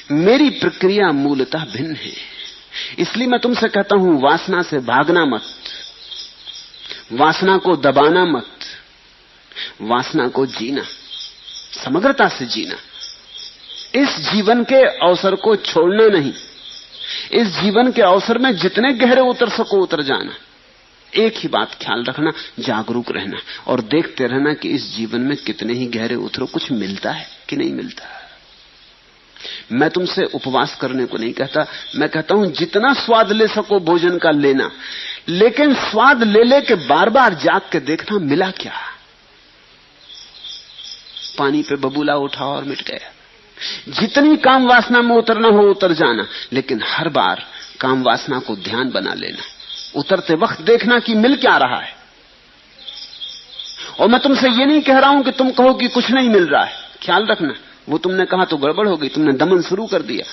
मेरी प्रक्रिया मूलतः भिन्न है। इसलिए मैं तुमसे कहता हूं, वासना से भागना मत, वासना को दबाना मत, वासना को जीना, समग्रता से जीना। इस जीवन के अवसर को छोड़ना नहीं। इस जीवन के अवसर में जितने गहरे उतर सको उतर जाना। एक ही बात ख्याल रखना, जागरूक रहना और देखते रहना कि इस जीवन में कितने ही गहरे उतरो, कुछ मिलता है कि नहीं मिलता। मैं तुमसे उपवास करने को नहीं कहता, मैं कहता हूं जितना स्वाद ले सको भोजन का लेना, लेकिन स्वाद ले ले के बार बार जाग के देखना मिला क्या। पानी पे बबूला उठा और मिट गया। जितनी काम वासना में उतरना हो उतर जाना, लेकिन हर बार काम वासना को ध्यान बना लेना। उतरते वक्त देखना कि मिल क्या रहा है। और मैं तुमसे ये नहीं कह रहा हूं कि तुम कहो कि कुछ नहीं मिल रहा है, ख्याल रखना, वो तुमने कहा तो गड़बड़ हो गई, तुमने दमन शुरू कर दिया।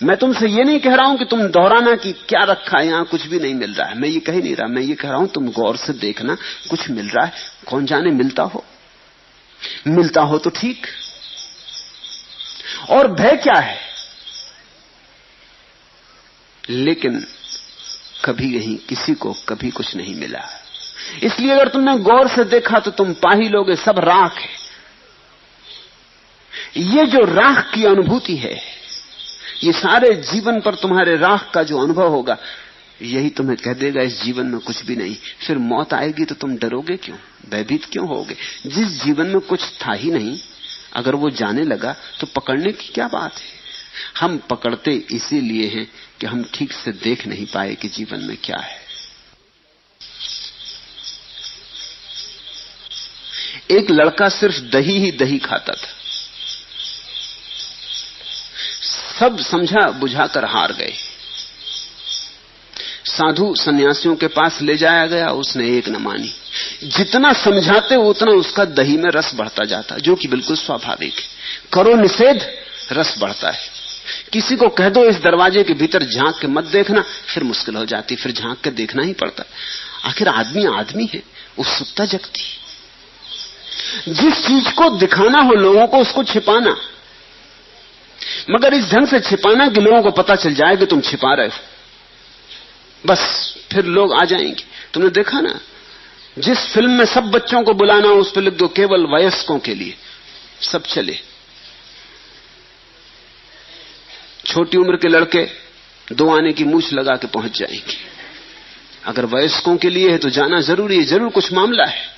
मैं तुमसे ये नहीं कह रहा हूं कि तुम दोहराना कि क्या रखा है यहां, कुछ भी नहीं मिल रहा है, मैं ये कह नहीं रहा। मैं ये कह रहा हूं तुम गौर से देखना, कुछ मिल रहा है, कौन जाने मिलता हो तो ठीक। और भय क्या है, लेकिन कभी यहीं किसी को कभी कुछ नहीं मिला। इसलिए अगर तुमने गौर से देखा तो तुम पा ही लोगे सब राख है। ये जो राख की अनुभूति है, ये सारे जीवन पर तुम्हारे राख का जो अनुभव होगा, यही तुम्हें कह देगा इस जीवन में कुछ भी नहीं। फिर मौत आएगी तो तुम डरोगे क्यों, भयभीत क्यों होगे। जिस जीवन में कुछ था ही नहीं, अगर वो जाने लगा तो पकड़ने की क्या बात है। हम पकड़ते इसीलिए हैं कि हम ठीक से देख नहीं पाए कि जीवन में क्या है। एक लड़का सिर्फ दही ही दही खाता था। सब समझा बुझाकर हार गए। साधु सन्यासियों के पास ले जाया गया, उसने एक न मानी। जितना समझाते उतना उसका दही में रस बढ़ता जाता, जो कि बिल्कुल स्वाभाविक है। करो निषेध, रस बढ़ता है। किसी को कह दो इस दरवाजे के भीतर झांक के मत देखना, फिर मुश्किल हो जाती, फिर झांक के देखना ही पड़ता। आखिर आदमी आदमी है, उत्सुकता जगती। जिस चीज को दिखाना हो लोगों को, उसको छिपाना, मगर इस ढंग से छिपाना कि लोगों को पता चल जाए कि तुम छिपा रहे हो, बस फिर लोग आ जाएंगे। तुमने देखा ना, जिस फिल्म में सब बच्चों को बुलाना उस पर लिख दो केवल वयस्कों के लिए, सब चले। छोटी उम्र के लड़के 2 आने की मूछ लगा के पहुंच जाएंगे। अगर वयस्कों के लिए है तो जाना जरूरी है, जरूर कुछ मामला है।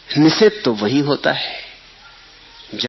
निषेध तो वही होता है